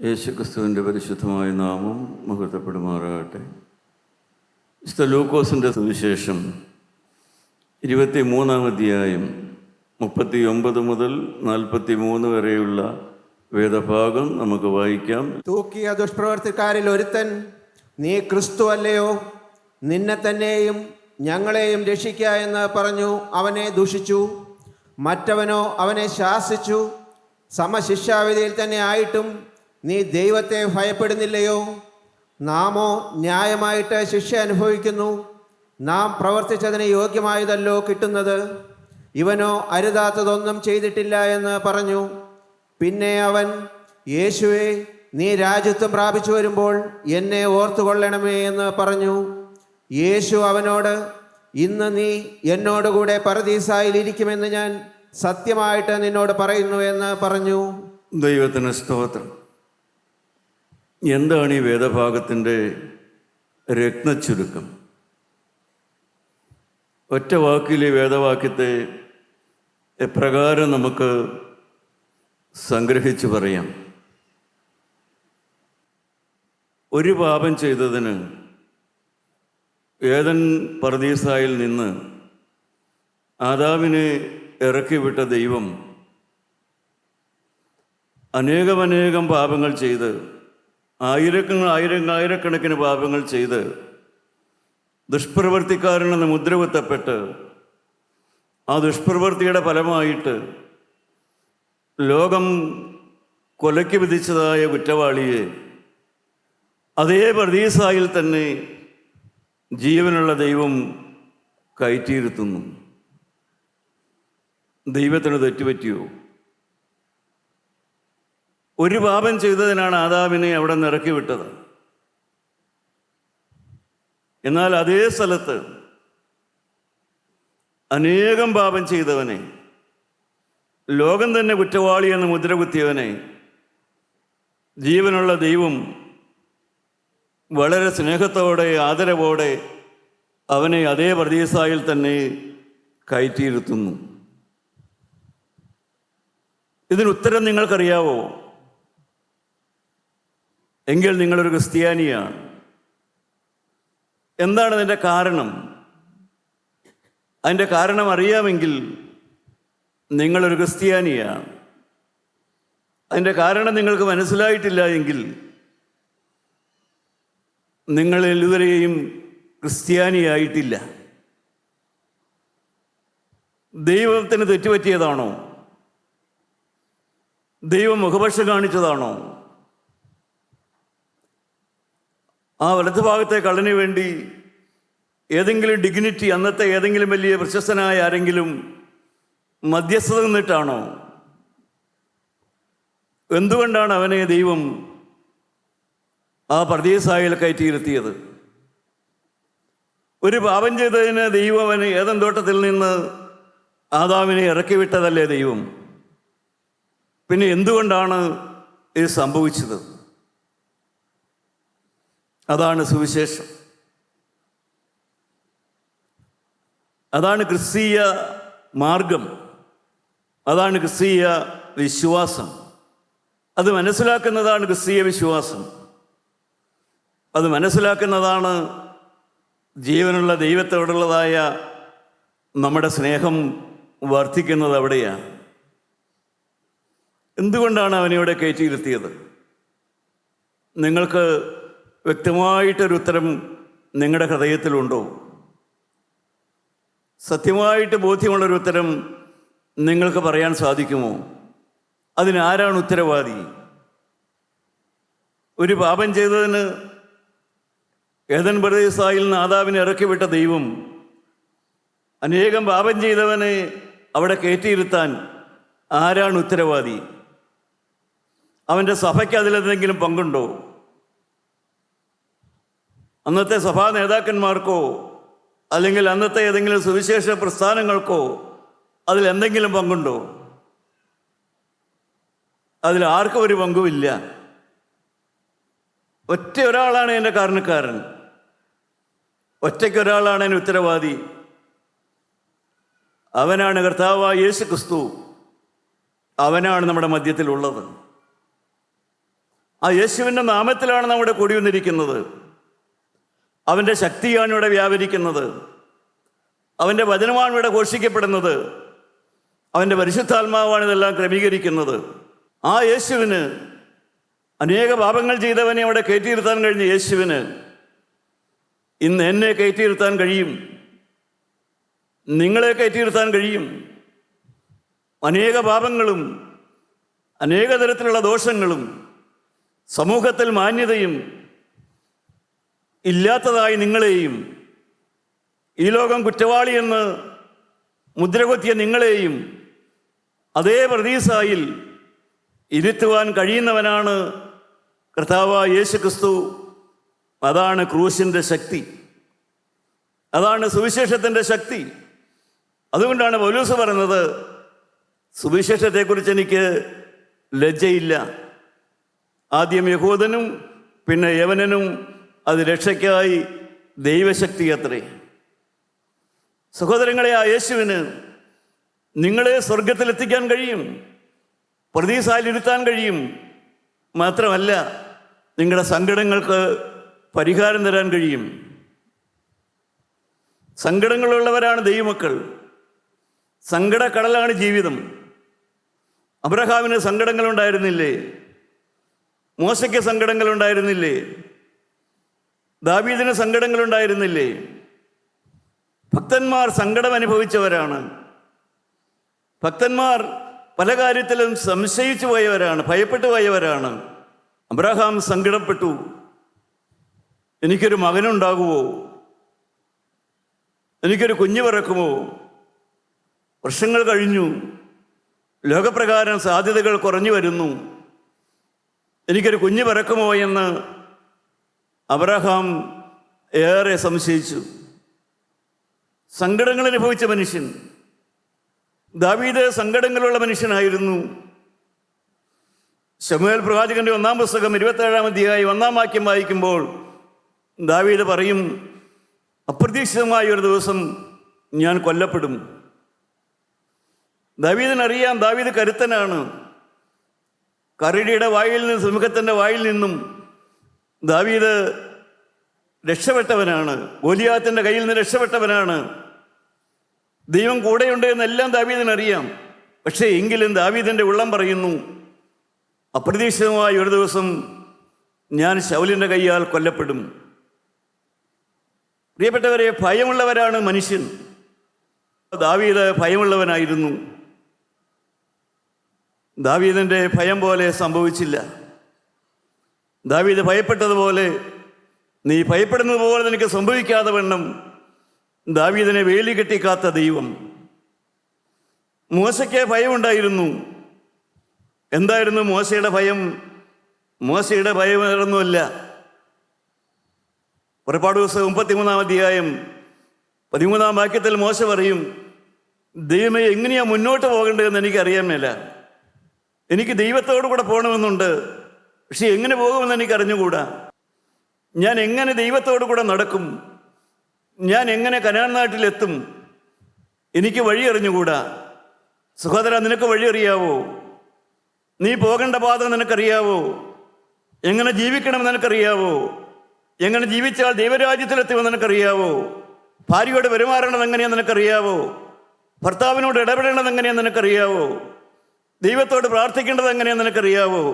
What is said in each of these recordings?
യേശുക്രിസ്തുവിൻ്റെ പരിശുദ്ധമായ നാമം മഹത്വപ്പെടുമാറാകട്ടെ. വിശുദ്ധ ലൂക്കോസിൻ്റെ സുവിശേഷം 23-ാം അധ്യായം 39 മുതൽ 43 വരെയുള്ള വേദഭാഗം നമുക്ക് വായിക്കാം. തൂക്കിയ ദുഷ്പ്രവർത്തിക്കാരിൽ ഒരുത്തൻ, നീ ക്രിസ്തു അല്ലയോ, നിന്നെ തന്നെയും ഞങ്ങളെയും രക്ഷിക്ക എന്ന് പറഞ്ഞു അവനെ ദൂഷിച്ചു. മറ്റവനോ അവനെ ശാസിച്ചു, സമശിക്ഷാവിധിയിൽ തന്നെ ആയിട്ടും നീ ദൈവത്തെ ഭയപ്പെടുന്നില്ലയോ? നാമോ ന്യായമായിട്ട് ശിക്ഷ അനുഭവിക്കുന്നു, നാം പ്രവർത്തിച്ചതിന് യോഗ്യമായതല്ലോ കിട്ടുന്നത്. ഇവനോ അരുതാത്തതൊന്നും ചെയ്തിട്ടില്ല എന്ന് പറഞ്ഞു. പിന്നെ അവൻ, യേശുവേ, നീ രാജ്യത്വം പ്രാപിച്ചു വരുമ്പോൾ എന്നെ ഓർത്തുകൊള്ളണമേ എന്ന് പറഞ്ഞു. യേശു അവനോട്, ഇന്ന് നീ എന്നോടുകൂടെ പറുദീസായിൽ ഇരിക്കുമെന്ന് ഞാൻ സത്യമായിട്ട് നിന്നോട് പറയുന്നു എന്ന് പറഞ്ഞു. ദൈവത്തിന് സ്തോത്രം. എന്താണ് ഈ വേദഭാഗത്തിൻ്റെ രത്നച്ചുരുക്കം? ഒറ്റ വാക്കിൽ ഈ വേദവാക്യത്തെ എപ്രകാരം നമുക്ക് സംഗ്രഹിച്ച് പറയാം? ഒരു പാപം ചെയ്തതിന് ഏദൻ പറുദീസായിൽ നിന്ന് ആദാമിനെ ഇറക്കിവിട്ട ദൈവം അനേകം പാപങ്ങൾ ചെയ്ത് ആയിരക്കണക്കിന് പാപങ്ങൾ ചെയ്ത് ദുഷ്പ്രവർത്തിക്കാരനെന്ന് മുദ്രകുത്തപ്പെട്ട് ആ ദുഷ്പ്രവൃത്തിയുടെ ഫലമായിട്ട് ലോകം കൊലയ്ക്ക് വിധിച്ചതായ കുറ്റവാളിയെ അതേ പറുദീസായിൽ തന്നെ ജീവനുള്ള ദൈവം കയറ്റിയിരുത്തുന്നു. ദൈവത്തിന് തെറ്റുപറ്റിയോ? ഒരു പാപം ചെയ്തതിനാണ് ആദാമിനെ അവിടെ നിന്ന് ഇറക്കി വിട്ടത്. എന്നാൽ അതേ സ്ഥലത്ത് അനേകം പാപം ചെയ്തവനെ, ലോകം തന്നെ കുറ്റവാളി എന്ന് മുദ്രകുത്തിയവനെ ജീവനുള്ള ദൈവം വളരെ സ്നേഹത്തോടെ ആദരവോടെ അവനെ അതേ പറുദീസായിൽ തന്നെ കയറ്റിയിരുത്തുന്നു. ഇതിനുത്തരം നിങ്ങൾക്കറിയാവോ? എങ്കിൽ നിങ്ങളൊരു ക്രിസ്ത്യാനിയാണ്. എന്താണ് അതിൻ്റെ കാരണം? അതിൻ്റെ കാരണം അറിയാമെങ്കിൽ നിങ്ങളൊരു ക്രിസ്ത്യാനിയാണ്. അതിൻ്റെ കാരണം നിങ്ങൾക്ക് മനസ്സിലായിട്ടില്ല എങ്കിൽ നിങ്ങൾ ഇതുവരെയും ക്രിസ്ത്യാനിയായിട്ടില്ല. ദൈവത്തിന് തെറ്റുപറ്റിയതാണോ? ദൈവം മുഖപക്ഷം കാണിച്ചതാണോ? ആ വലതുഭാഗത്തെ കള്ളന് വേണ്ടി ഏതെങ്കിലും ഡിഗ്നിറ്റി, അന്നത്തെ ഏതെങ്കിലും വലിയ പ്രശസ്തനായ ആരെങ്കിലും മധ്യസ്ഥത നിന്നിട്ടാണോ? എന്തുകൊണ്ടാണ് അവനെ ദൈവം ആ പറുദീസായിൽ കയറ്റിയിരുത്തിയത്? ഒരു പാപം ചെയ്തതിന് ദൈവം അവന് ഏദൻ തോട്ടത്തിൽ നിന്ന് ആദാമിനെ ഇറക്കിവിട്ടതല്ലേ ദൈവം? പിന്നെ എന്തുകൊണ്ടാണ് ഇത് സംഭവിച്ചത്? അതാണ് സുവിശേഷം. അതാണ് ക്രിസ്തീയ മാർഗം. അതാണ് ക്രിസ്തീയ വിശ്വാസം. അത് മനസ്സിലാക്കുന്നതാണ് ക്രിസ്തീയ വിശ്വാസം. അത് മനസ്സിലാക്കുന്നതാണ് ജീവനുള്ള ദൈവത്തോടുള്ളതായ നമ്മുടെ സ്നേഹം വർദ്ധിക്കുന്നത് അവിടെയാണ്. എന്തുകൊണ്ടാണ് അവനിവിടെ കയറ്റിയിരുത്തിയത്? നിങ്ങൾക്ക് വ്യക്തമായിട്ടൊരു ഉത്തരം നിങ്ങളുടെ ഹൃദയത്തിലുണ്ടോ? സത്യമായിട്ട് ബോധ്യമുള്ളൊരു ഉത്തരം നിങ്ങൾക്ക് പറയാൻ സാധിക്കുമോ? അതിനാരാണ് ഉത്തരവാദി? ഒരു പാപം ചെയ്തതിന് ഏദൻ പറുദീസായിൽ നിന്ന് ആദാമിനെ ഇറക്കിവിട്ട ദൈവം അനേകം പാപം ചെയ്തവനെ അവിടെ കയറ്റിയിരുത്താൻ ആരാണ് ഉത്തരവാദി? അവൻ്റെ സഭയ്ക്ക് അതിലെന്തെങ്കിലും പങ്കുണ്ടോ? അന്നത്തെ സഭാ നേതാക്കന്മാർക്കോ അല്ലെങ്കിൽ അന്നത്തെ ഏതെങ്കിലും സുവിശേഷ പ്രസ്ഥാനങ്ങൾക്കോ അതിലെന്തെങ്കിലും പങ്കുണ്ടോ? അതിൽ ആർക്കും ഒരു പങ്കുമില്ല. ഒറ്റ ഒരാളാണ് എൻ്റെ കാരണക്കാരൻ. ഒറ്റയ്ക്കൊരാളാണ് എൻ്റെ ഉത്തരവാദി. അവനാണ് കർത്താവായ യേശു ക്രിസ്തു. അവനാണ് നമ്മുടെ മധ്യത്തിലുള്ളത്. ആ യേശുവിൻ്റെ നാമത്തിലാണ് നമ്മുടെ കൂടി വന്നിരിക്കുന്നത്. അവൻ്റെ ശക്തിയാണ് ഇവിടെ വ്യാപരിക്കുന്നത്. അവൻ്റെ വചനമാണ് ഇവിടെ ഘോഷിക്കപ്പെടുന്നത്. അവൻ്റെ പരിശുദ്ധാത്മാവാണ് ഇതെല്ലാം ക്രമീകരിക്കുന്നത്. ആ യേശുവിന്, അനേക പാപങ്ങൾ ചെയ്തവനെ അവിടെ കയറ്റിയിരുത്താൻ കഴിഞ്ഞ യേശുവിന് ഇന്ന് എന്നെ കയറ്റിയിരുത്താൻ കഴിയും, നിങ്ങളെ കയറ്റിയിരുത്താൻ കഴിയും. അനേക പാപങ്ങളും അനേക തരത്തിലുള്ള ദോഷങ്ങളും സമൂഹത്തിൽ മാന്യതയും ഇല്ലാത്തതായി നിങ്ങളെയും, ഈ ലോകം കുറ്റവാളിയെന്ന് മുദ്രകുത്തിയ നിങ്ങളെയും അതേ പ്രതീസായിൽ ഇരുത്തുവാൻ കഴിയുന്നവനാണ് കർത്താവായ യേശു ക്രിസ്തു. അതാണ് ക്രൂശിൻ്റെ ശക്തി, അതാണ് സുവിശേഷത്തിൻ്റെ ശക്തി. അതുകൊണ്ടാണ് പൗലോസ് പറയുന്നത്, സുവിശേഷത്തെക്കുറിച്ച് എനിക്ക് ലജ്ജയില്ല. ആദ്യം യഹൂദനും പിന്നെ യവനനും അത് രക്ഷയ്ക്കായി ദൈവശക്തി അത്രേ. സഹോദരങ്ങളെ, ആ യേശുവിന് നിങ്ങളെ സ്വർഗത്തിലെത്തിക്കാൻ കഴിയും, പ്രതീസായിലിരുത്താൻ കഴിയും. മാത്രമല്ല, നിങ്ങളുടെ സങ്കടങ്ങൾക്ക് പരിഹാരം തരാൻ കഴിയും. സങ്കടങ്ങളുള്ളവരാണ് ദൈവമക്കൾ. സങ്കടക്കടലാണ് ജീവിതം. അബ്രഹാമിന് സങ്കടങ്ങളുണ്ടായിരുന്നില്ലേ? മോശയ്ക്ക് സങ്കടങ്ങളുണ്ടായിരുന്നില്ലേ? ദാവീദിന് സങ്കടങ്ങളുണ്ടായിരുന്നില്ലേ? ഭക്തന്മാർ സങ്കടം അനുഭവിച്ചവരാണ്. ഭക്തന്മാർ പല കാര്യത്തിലും സംശയിച്ചു പോയവരാണ്, ഭയപ്പെട്ടു പോയവരാണ്. അബ്രഹാം സങ്കടപ്പെട്ടു, എനിക്കൊരു മകനുണ്ടാകുമോ, എനിക്കൊരു കുഞ്ഞ് പിറക്കുമോ? വർഷങ്ങൾ കഴിഞ്ഞു, ലോകപ്രകാരം സാധ്യതകൾ കുറഞ്ഞു വരുന്നു, എനിക്കൊരു കുഞ്ഞ് പിറക്കുമോ എന്ന് അബ്രഹാം ഏറെ സംശയിച്ചു. സങ്കടങ്ങൾ അനുഭവിച്ച മനുഷ്യൻ. ദാവീദ് സങ്കടങ്ങളുള്ള മനുഷ്യനായിരുന്നു. ശമൂവേൽ പ്രവാചകന്റെ 1-ാം പുസ്തകം 27-ാം അധ്യായം 1-ാം വാക്യം വായിക്കുമ്പോൾ ദാവീദ് പറയും, അപ്രതീക്ഷിതമായ ഒരു ദിവസം ഞാൻ കൊല്ലപ്പെടും. ദാവീദിനറിയാം, ദാവീദ് കരുത്തനാണ്. കരടിയുടെ വായിൽ നിന്നും, സിംഹത്തിൻ്റെ വായിൽ നിന്നും ദാവീദ് രക്ഷപ്പെട്ടവനാണ്. ഗോലിയാത്തിൻ്റെ കയ്യിൽ നിന്ന് രക്ഷപ്പെട്ടവനാണ്. ദൈവം കൂടെയുണ്ട് എന്നെല്ലാം ദാവീദിനറിയാം. പക്ഷേ എങ്കിലും ദാവീദിൻ്റെ ഉള്ളം പറയുന്നു, അപ്രതീക്ഷിതമായ ഒരു ദിവസം ഞാൻ ശൗലിൻ്റെ കയ്യാൽ കൊല്ലപ്പെടും. പ്രിയപ്പെട്ടവരെ, ഭയമുള്ളവരാണ് മനുഷ്യൻ. ദാവീദ് ഭയമുള്ളവനായിരുന്നു. ദാവീദിൻ്റെ ഭയം പോലെ സംഭവിച്ചില്ല. ദാവീദ് ഭയപ്പെട്ടതുപോലെ, നീ ഭയപ്പെടുന്നത് പോലെ നിനക്ക് സംഭവിക്കാതെ വണ്ണം ദാവീദിനെ വേലി കെട്ടിക്കാത്ത ദൈവം. മോശയ്ക്ക് ഭയമുണ്ടായിരുന്നു. എന്തായിരുന്നു മോശയുടെ ഭയം? മോശയുടെ ഭയം വേറൊന്നുമല്ല. പുറപ്പാട് പുസ്തകം 33-ാം അധ്യായം 13-ാം വാക്യത്തിൽ മോശ പറയും, ദൈവമേ, എങ്ങനെയാ മുന്നോട്ട് പോകേണ്ടതെന്ന് എനിക്കറിയാൻ മേല. എനിക്ക് ദൈവത്തോടു കൂടെ പോകണമെന്നുണ്ട്, പക്ഷെ എങ്ങനെ പോകുമെന്ന് എനിക്ക് അറിഞ്ഞുകൂടാ. ഞാൻ എങ്ങനെ ദൈവത്തോടു കൂടെ നടക്കും? ഞാൻ എങ്ങനെ കനാൻ നാട്ടിലെത്തും? എനിക്ക് വഴി അറിഞ്ഞുകൂടാ. സഹോദര, നിനക്ക് വഴി അറിയാവോ? നീ പോകേണ്ട പാത നിനക്കറിയാവോ? എങ്ങനെ ജീവിക്കണമെന്ന് നിനക്കറിയാവോ? എങ്ങനെ ജീവിച്ചാൽ ദൈവരാജ്യത്തിലെത്തുമെന്ന് നിനക്കറിയാവോ? ഭാര്യയോട് പെരുമാറേണ്ടത് എങ്ങനെയാണെന്ന് നിനക്കറിയാവോ? ഭർത്താവിനോട് ഇടപെടേണ്ടത് എങ്ങനെയാണെന്ന് നിനക്കറിയാവോ? ദൈവത്തോട് പ്രാർത്ഥിക്കേണ്ടത് എങ്ങനെയാണെന്ന് നിനക്കറിയാവോ?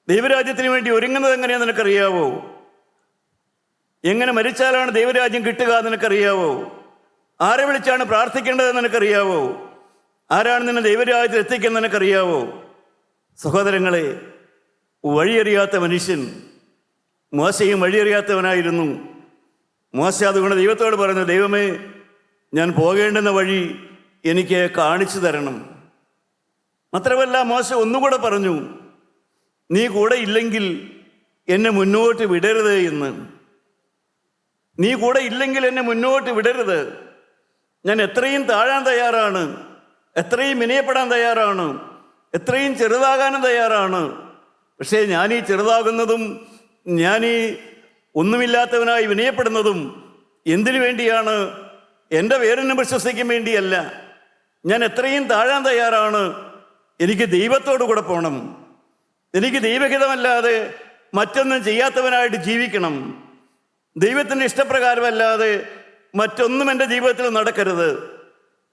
ദൈവരാജ്യത്തിന് വേണ്ടി ഒരുങ്ങുന്നത് എങ്ങനെയാണെന്ന് നിനക്കറിയാവോ? എങ്ങനെ മരിച്ചാലാണ് ദൈവരാജ്യം കിട്ടുക എന്ന് നിനക്കറിയാവോ? ആരെ വിളിച്ചാണ് പ്രാർത്ഥിക്കേണ്ടതെന്ന് നിനക്കറിയാവോ? ആരാണ് നിന്നെ ദൈവരാജ്യത്തിൽ എത്തിക്കുന്നത് നിനക്കറിയാവോ? സഹോദരങ്ങളെ, വഴിയറിയാത്ത മനുഷ്യൻ. മോശയും വഴിയറിയാത്തവനായിരുന്നു. മോശ അതുകൊണ്ട് ദൈവത്തോട് പറഞ്ഞു, ദൈവമേ, ഞാൻ പോകേണ്ടുന്ന വഴി എനിക്ക് കാണിച്ചു തരണം. മാത്രമല്ല, മോശ ഒന്നുകൂടെ പറഞ്ഞു, നീ കൂടെ ഇല്ലെങ്കിൽ എന്നെ മുന്നോട്ട് വിടരുത് എന്ന്. നീ കൂടെ ഇല്ലെങ്കിൽ എന്നെ മുന്നോട്ട് വിടരുത്. ഞാൻ എത്രയും താഴാൻ തയ്യാറാണ്, എത്രയും വിനയപ്പെടാൻ തയ്യാറാണ്, എത്രയും ചെറുതാകാനും തയ്യാറാണ്. പക്ഷേ ഞാനീ ചെറുതാകുന്നതും ഞാനീ ഒന്നുമില്ലാത്തവനായി വിനയപ്പെടുന്നതും എന്തിനു വേണ്ടിയാണ്? എൻ്റെ പേരിനെ വിശ്വസിക്കാൻ വേണ്ടിയല്ല. ഞാൻ എത്രയും താഴാൻ തയ്യാറാണ്. എനിക്ക് ദൈവത്തോടു കൂടെ പോകണം. എനിക്ക് ദൈവഹിതമല്ലാതെ മറ്റൊന്നും ചെയ്യാത്തവനായിട്ട് ജീവിക്കണം. ദൈവത്തിൻ്റെ ഇഷ്ടപ്രകാരമല്ലാതെ മറ്റൊന്നും എൻ്റെ ജീവിതത്തിൽ നടക്കരുത്.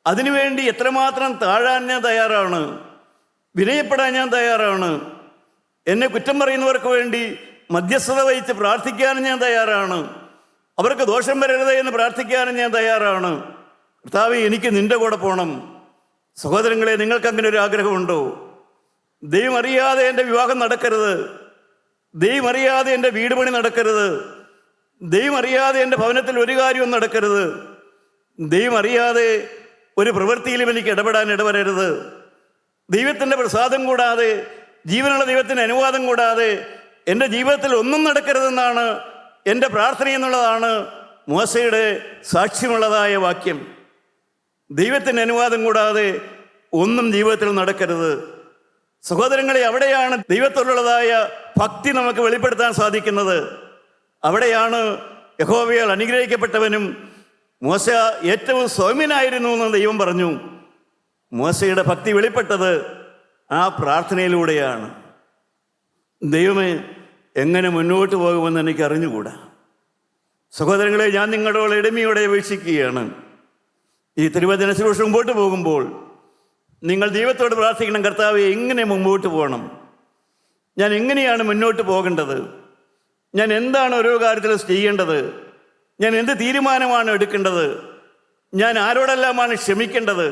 അതിനുവേണ്ടി എത്രമാത്രം താഴാൻ ഞാൻ തയ്യാറാണ്, വിനയപ്പെടാൻ ഞാൻ തയ്യാറാണ്. എന്നെ കുറ്റം പറയുന്നവർക്ക് വേണ്ടി മധ്യസ്ഥത വഹിച്ച് പ്രാർത്ഥിക്കാനും ഞാൻ തയ്യാറാണ്. അവർക്ക് ദോഷം വരരുത് എന്ന് പ്രാർത്ഥിക്കാനും ഞാൻ തയ്യാറാണ്. കർത്താവേ, എനിക്ക് നിൻ്റെ കൂടെ പോകണം. സഹോദരങ്ങളെ, നിങ്ങൾക്ക് അങ്ങനെ ഒരു ആഗ്രഹമുണ്ടോ? ദൈവം അറിയാതെ എൻ്റെ വിവാഹം നടക്കരുത്, ദൈവം അറിയാതെ എൻ്റെ വീട് പണി നടക്കരുത്, ദൈവം അറിയാതെ എൻ്റെ ഭവനത്തിൽ ഒരു കാര്യവും നടക്കരുത്, ദൈവം അറിയാതെ ഒരു പ്രവൃത്തിയിലും എനിക്ക് ഇടപെടാൻ ഇടവരരുത്. ദൈവത്തിൻ്റെ പ്രസാദം കൂടാതെ, ജീവനുള്ള ദൈവത്തിൻ്റെ അനുവാദം കൂടാതെ എൻ്റെ ജീവിതത്തിൽ ഒന്നും നടക്കരുതെന്നാണ് എൻ്റെ പ്രാർത്ഥന എന്നുള്ളതാണ് മോശയുടെ സാക്ഷ്യമുള്ളതായ വാക്യം. ദൈവത്തിൻ്റെ അനുവാദം കൂടാതെ ഒന്നും ജീവിതത്തിൽ നടക്കരുത്. സഹോദരങ്ങളെ, അവിടെയാണ് ദൈവത്തോടുള്ളതായ ഭക്തി നമുക്ക് വെളിപ്പെടുത്താൻ സാധിക്കുന്നത്. അവിടെയാണ് യഹോവയാൽ അനുഗ്രഹിക്കപ്പെട്ടവനും മോശ ഏറ്റവും സൗമ്യനായിരുന്നു എന്ന് ദൈവം പറഞ്ഞു. മോശയുടെ ഭക്തി വെളിപ്പെട്ടത് ആ പ്രാർത്ഥനയിലൂടെയാണ്. ദൈവമേ, എങ്ങനെ മുന്നോട്ട് പോകുമെന്ന് എനിക്ക് അറിഞ്ഞുകൂടാ. സഹോദരങ്ങളെ, ഞാൻ നിങ്ങളോട് എളിമയോടെ അപേക്ഷിക്കുകയാണ്. ഈ തിരുവചന ശുശ്രൂഷ മുമ്പോട്ട് പോകുമ്പോൾ നിങ്ങൾ ദൈവത്തോട് പ്രാർത്ഥിക്കണം, കർത്താവെ, എങ്ങനെ മുമ്പോട്ട് പോകണം, ഞാൻ എങ്ങനെയാണ് മുന്നോട്ട് പോകേണ്ടത്, ഞാൻ എന്താണ് ഓരോ കാര്യത്തിൽ ചെയ്യേണ്ടത്, ഞാൻ എന്ത് തീരുമാനമാണ് എടുക്കേണ്ടത്, ഞാൻ ആരോടെല്ലാമാണ് ക്ഷമിക്കേണ്ടത്,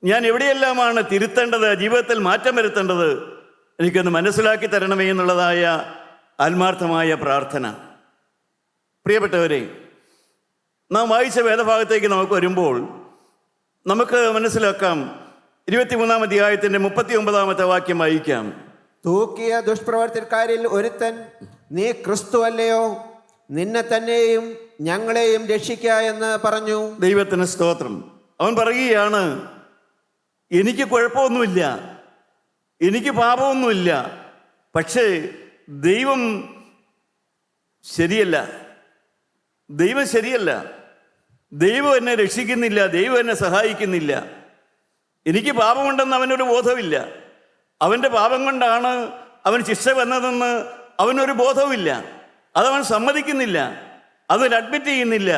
ഞാൻ എവിടെയെല്ലാമാണ് തിരുത്തേണ്ടത്, ജീവിതത്തിൽ മാറ്റം വരുത്തേണ്ടത്, എനിക്കൊന്ന് മനസ്സിലാക്കി തരണമേ എന്നുള്ളതായ ആത്മാർത്ഥമായ പ്രാർത്ഥന. പ്രിയപ്പെട്ടവരെ, നാം വായിച്ച വേദഭാഗത്തേക്ക് നമുക്ക് വരുമ്പോൾ നമുക്ക് മനസ്സിലാക്കാം. 23-ാം അധ്യായത്തിൻ്റെ 39-ാമത്തെ വാക്യം വായിക്കാം. തൂക്കിയ ദുഷ്പ്രവർത്തിക്കാരിൽ ഒരുത്തൻ, നീ ക്രിസ്തു അല്ലയോ, നിന്നെ തന്നെയും ഞങ്ങളെയും രക്ഷിക്ക എന്ന് പറഞ്ഞു. ദൈവത്തിന് സ്തോത്രം. അവൻ പറയുകയാണ്, എനിക്ക് കുഴപ്പമൊന്നുമില്ല, എനിക്ക് പാപമൊന്നുമില്ല, പക്ഷേ ദൈവം ശരിയല്ല, ദൈവം ശരിയല്ല, ദൈവം എന്നെ രക്ഷിക്കുന്നില്ല, ദൈവം എന്നെ സഹായിക്കുന്നില്ല. എനിക്ക് പാപമുണ്ടെന്ന് അവനൊരു ബോധമില്ല. അവൻ്റെ പാപം കൊണ്ടാണ് അവൻ ശിക്ഷ വന്നതെന്ന് അവനൊരു ബോധവുമില്ല. അതവൻ സമ്മതിക്കുന്നില്ല, അതൊരു അഡ്മിറ്റ് ചെയ്യുന്നില്ല.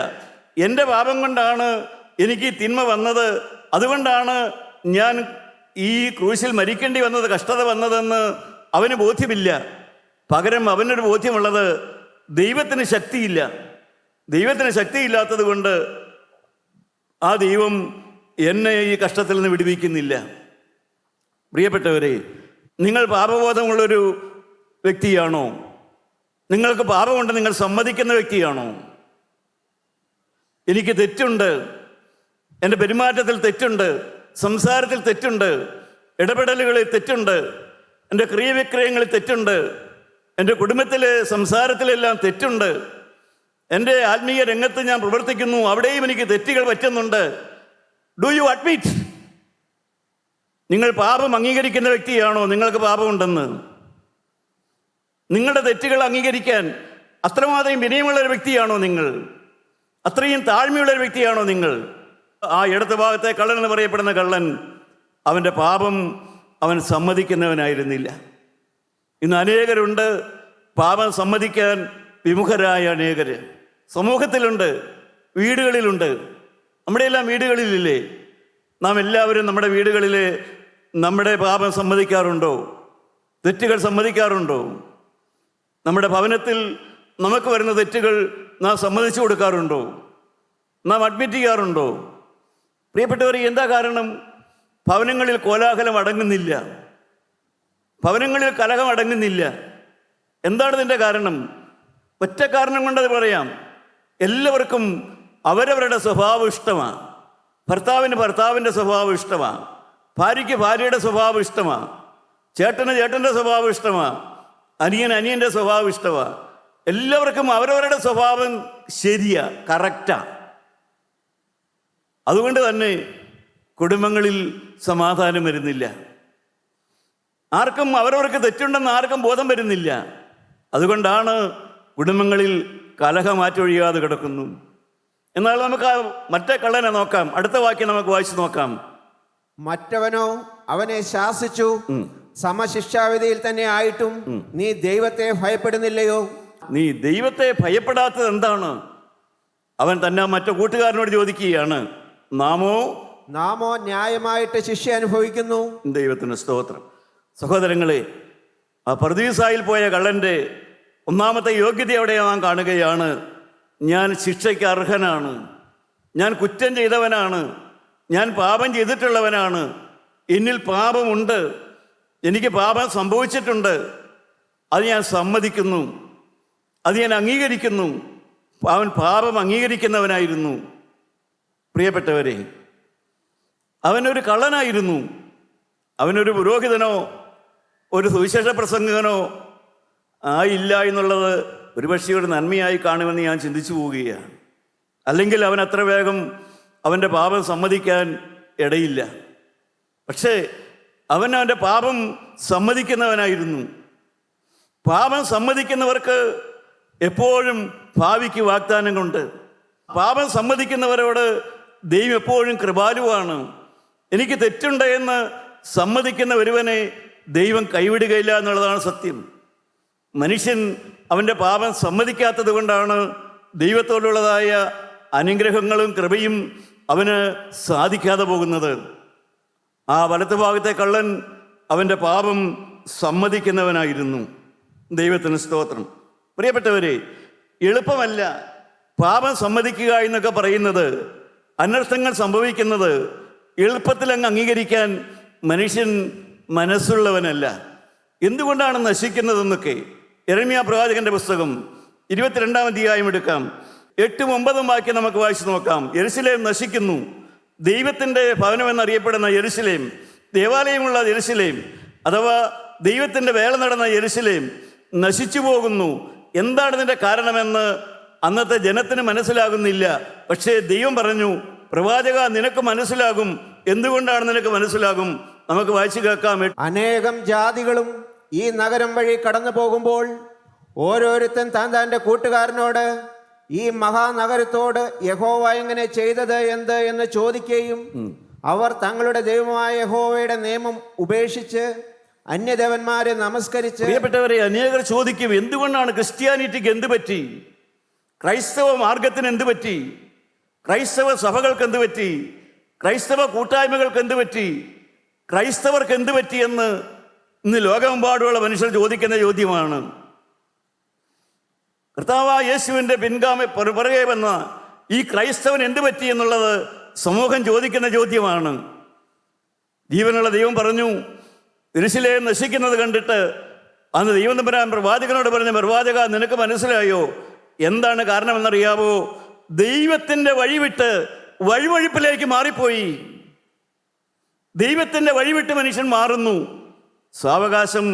എൻ്റെ പാപം കൊണ്ടാണ് എനിക്ക് തിന്മ വന്നത്, അതുകൊണ്ടാണ് ഞാൻ ഈ ക്രൂശിൽ മരിക്കേണ്ടി വന്നത്, കഷ്ടത വന്നതെന്ന് അവന് ബോധ്യമില്ല. പകരം അവനൊരു ബോധ്യമുള്ളത്, ദൈവത്തിന് ശക്തിയില്ല. ദൈവത്തിന് ശക്തിയില്ലാത്തത് കൊണ്ട് ആ ദൈവം എന്നെ ഈ കഷ്ടത്തിൽ നിന്ന് വിടുവിക്കുന്നില്ല. പ്രിയപ്പെട്ടവരെ, നിങ്ങൾ പാപബോധമുള്ളൊരു വ്യക്തിയാണോ? നിങ്ങൾക്ക് പാപമുണ്ട് നിങ്ങൾ സമ്മതിക്കുന്ന വ്യക്തിയാണോ? എനിക്ക് തെറ്റുണ്ട്, എൻ്റെ പെരുമാറ്റത്തിൽ തെറ്റുണ്ട്, സംസാരത്തിൽ തെറ്റുണ്ട്, ഇടപെടലുകളിൽ തെറ്റുണ്ട്, എൻ്റെ ക്രിയവിക്രയങ്ങളിൽ തെറ്റുണ്ട്, എൻ്റെ കുടുംബത്തിലെ സംസാരത്തിലെല്ലാം തെറ്റുണ്ട്, എൻ്റെ ആത്മീയ രംഗത്ത് ഞാൻ പ്രവർത്തിക്കുന്നു, അവിടെയും എനിക്ക് തെറ്റുകൾ പറ്റുന്നുണ്ട്. Do you admit? നിങ്ങൾ പാപം അംഗീകരിക്കുന്ന വ്യക്തിയാണോ? നിങ്ങൾക്ക് പാപമുണ്ടെന്ന് നിങ്ങളുടെ തെറ്റുകൾ അംഗീകരിക്കാൻ അത്രമാത്രം വിനയമുള്ള ഒരു വ്യക്തിയാണോ നിങ്ങൾ? അത്രയും താഴ്മയുള്ള ഒരു വ്യക്തിയാണോ നിങ്ങൾ? ആ ഇടത് ഭാഗത്തെ കള്ളൻ എന്ന് പറയപ്പെടുന്ന കള്ളൻ, അവൻ്റെ പാപം അവൻ സമ്മതിക്കുന്നവനായിരുന്നില്ല. ഇന്ന് അനേകരുണ്ട് പാപം സമ്മതിക്കാൻ വിമുഖരായ അനേകർ സമൂഹത്തിലുണ്ട്, വീടുകളിലുണ്ട്. നമ്മുടെ എല്ലാം വീടുകളിലില്ലേ? നാം എല്ലാവരും നമ്മുടെ വീടുകളിൽ നമ്മുടെ പാപം സമ്മതിക്കാറുണ്ടോ? തെറ്റുകൾ സമ്മതിക്കാറുണ്ടോ? നമ്മുടെ ഭവനത്തിൽ നമുക്ക് വരുന്ന തെറ്റുകൾ നാം സമ്മതിച്ചു കൊടുക്കാറുണ്ടോ? നാം അഡ്മിറ്റ് ചെയ്യാറുണ്ടോ? പ്രിയപ്പെട്ടവർ, എന്താ കാരണം? ഭവനങ്ങളിൽ കോലാഹലം അടങ്ങുന്നില്ല, ഭവനങ്ങളിൽ കലഹം അടങ്ങുന്നില്ല. എന്താണ് ഇതിൻ്റെ കാരണം? ഒറ്റ കാരണം കൊണ്ടത് പറയാം. എല്ലാവർക്കും അവരവരുടെ സ്വഭാവം ഇഷ്ടമാണ്. ഭർത്താവിന് ഭർത്താവിൻ്റെ സ്വഭാവം ഇഷ്ടമാണ്, ഭാര്യയ്ക്ക് ഭാര്യയുടെ സ്വഭാവം ഇഷ്ടമാണ്, ചേട്ടന് ചേട്ടൻ്റെ സ്വഭാവം ഇഷ്ടമാണ്, അനിയൻ അനിയൻ്റെ സ്വഭാവം ഇഷ്ടമാണ്. എല്ലാവർക്കും അവരവരുടെ സ്വഭാവം ശരിയാ, കറക്റ്റാ. അതുകൊണ്ട് തന്നെ കുടുംബങ്ങളിൽ സമാധാനം വരുന്നില്ല. ആർക്കും അവരവർക്ക് തെറ്റുണ്ടെന്ന് ആർക്കും ബോധം വരുന്നില്ല. അതുകൊണ്ടാണ് കുടുംബങ്ങളിൽ കലഹമാറ്റൊഴിയാതെ കിടക്കുന്നു. എന്നാൽ നമുക്ക് ആ മറ്റേ കള്ളനെ നോക്കാം. അടുത്ത വാക്യം നമുക്ക് വായിച്ചു നോക്കാം. മറ്റവനോ അവനെ ശാസിച്ചു, സമശിക്ഷാവിധിയിൽ തന്നെ ആയിട്ടും നീ ദൈവത്തെ ഭയപ്പെടുന്നില്ലയോ? നീ ദൈവത്തെ ഭയപ്പെടാത്തത് എന്താണ്? അവൻ തന്നെ മറ്റു കൂട്ടുകാരനോട് ചോദിക്കുകയാണ്. നാമോ ന്യായമായിട്ട് ശിക്ഷ അനുഭവിക്കുന്നു. ദൈവത്തിന് സ്തോത്രം. സഹോദരങ്ങളെ, ആ പർദീസായിൽ പോയ കള്ളൻ്റെ ഒന്നാമത്തെ യോഗ്യത അവിടെ നാം കാണുകയാണ്. ഞാൻ ശിക്ഷയ്ക്ക് അർഹനാണ്, ഞാൻ കുറ്റം ചെയ്തവനാണ്, ഞാൻ പാപം ചെയ്തിട്ടുള്ളവനാണ്, എന്നിൽ പാപമുണ്ട്, എനിക്ക് പാപം സംഭവിച്ചിട്ടുണ്ട്, അത് ഞാൻ സമ്മതിക്കുന്നു, അത് ഞാൻ അംഗീകരിക്കുന്നു. അവൻ പാപം അംഗീകരിക്കുന്നവനായിരുന്നു. പ്രിയപ്പെട്ടവരെ, അവനൊരു കള്ളനായിരുന്നു. അവനൊരു പുരോഹിതനോ ഒരു സുവിശേഷ പ്രസംഗകനോ ആയില്ല എന്നുള്ളത് ഒരുപക്ഷെ ഒരു നന്മയായി കാണുമെന്ന് ഞാൻ ചിന്തിച്ചു പോവുകയാണ്. അല്ലെങ്കിൽ അവൻ അത്ര വേഗം അവൻ്റെ പാപം സമ്മതിക്കാൻ ഇടയില്ല. പക്ഷേ അവൻ്റെ പാപം സമ്മതിക്കുന്നവനായിരുന്നു. പാപം സമ്മതിക്കുന്നവർക്ക് എപ്പോഴും ഭാവിക്ക് വാഗ്ദാനങ്ങളുണ്ട്. പാപം സമ്മതിക്കുന്നവരോട് ദൈവം എപ്പോഴും കൃപാലുവാണ്. എനിക്ക് തെറ്റുണ്ട് എന്ന് സമ്മതിക്കുന്ന ഒരുവനെ ദൈവം കൈവിടുകയില്ല എന്നുള്ളതാണ് സത്യം. മനുഷ്യൻ അവൻ്റെ പാപം സമ്മതിക്കാത്തത് കൊണ്ടാണ് ദൈവത്തോടുള്ളതായ അനുഗ്രഹങ്ങളും കൃപയും അവന് സാധിക്കാതെ പോകുന്നത്. ആ വലത്ത് ഭാഗത്തെ കള്ളൻ അവൻ്റെ പാപം സമ്മതിക്കുന്നവനായിരുന്നു. ദൈവത്തിന് സ്തോത്രം. പ്രിയപ്പെട്ടവരെ, എളുപ്പമല്ല പാപം സമ്മതിക്കുക എന്നൊക്കെ പറയുന്നത്. അനർത്ഥങ്ങൾ സംഭവിക്കുന്നത് എളുപ്പത്തിൽ അങ്ങ് അംഗീകരിക്കാൻ മനുഷ്യൻ മനസ്സുള്ളവനല്ല. എന്തുകൊണ്ടാണ് നശിക്കുന്നതെന്നൊക്കെ യെരമ്യാ പ്രവാചകന്റെ പുസ്തകം 22-ാം അധ്യായം എടുക്കാം. 8-9 വാക്യം നമുക്ക് വായിച്ചു നോക്കാം. യെരുശലേം നശിക്കുന്നു. ദൈവത്തിൻ്റെ ഭവനമെന്നറിയപ്പെടുന്ന യെരുശലേം, ദേവാലയമുള്ള യെരുശലേം, അഥവാ ദൈവത്തിൻ്റെ വേല നടന്ന യെരുശലേം നശിച്ചു പോകുന്നു. എന്താണ് ഇതിൻ്റെ കാരണമെന്ന് അന്നത്തെ ജനത്തിന് മനസ്സിലാകുന്നില്ല. പക്ഷേ ദൈവം പറഞ്ഞു, പ്രവാചക, നിനക്ക് മനസ്സിലാകും. എന്തുകൊണ്ടാണ് നിനക്ക് മനസ്സിലാകും? നമുക്ക് വായിച്ചു കേൾക്കാം. അനേകം ജാതികളും ഈ നഗരം വഴി കടന്നു പോകുമ്പോൾ ഓരോരുത്തൻ താൻ്റെ കൂട്ടുകാരനോട് ഈ മഹാനഗരത്തോട് യഹോവ എങ്ങനെ ചെയ്തത് എന്ത് എന്ന് ചോദിക്കുകയും അവർ തങ്ങളുടെ ദൈവമായ യഹോവയുടെ നിയമം ഉപേക്ഷിച്ച് അന്യദേവന്മാരെ നമസ്കരിച്ച്. പ്രിയപ്പെട്ടവരെ, അനേകർ ചോദിക്കും, എന്തുകൊണ്ടാണ് ക്രിസ്ത്യാനിറ്റിക്ക് എന്ത് പറ്റി? ക്രൈസ്തവ മാർഗത്തിന് എന്ത് പറ്റി? ക്രൈസ്തവ സഭകൾക്ക് എന്ത് പറ്റി? ക്രൈസ്തവ കൂട്ടായ്മകൾക്ക് എന്ത് പറ്റി? ക്രൈസ്തവർക്ക് എന്ത് പറ്റിയെന്ന് ഇന്ന് ലോകമെമ്പാടുമുള്ള മനുഷ്യർ ചോദിക്കുന്ന ചോദ്യമാണ്. കർത്താവായ യേശുവിൻ്റെ പിറകെ വന്ന ഈ ക്രൈസ്തവൻ എന്ത് പറ്റി എന്നുള്ളത് സമൂഹം ചോദിക്കുന്ന ചോദ്യമാണ്. ജീവനുള്ള ദൈവം പറഞ്ഞു, യെരൂശലേം നശിക്കുന്നത് കണ്ടിട്ട് അന്ന് ദൈവം തമ്പുരാൻ പ്രവാചകനോട് പറഞ്ഞു, പ്രവാചക, നിനക്ക് മനസ്സിലായോ എന്താണ് കാരണമെന്നറിയാവോ? ദൈവത്തിൻ്റെ വഴിവിട്ട് വഴിവഴിപ്പിലേക്ക് മാറിപ്പോയി. ദൈവത്തിൻ്റെ വഴിവിട്ട് മനുഷ്യൻ മാറുന്നു. സാവകാശം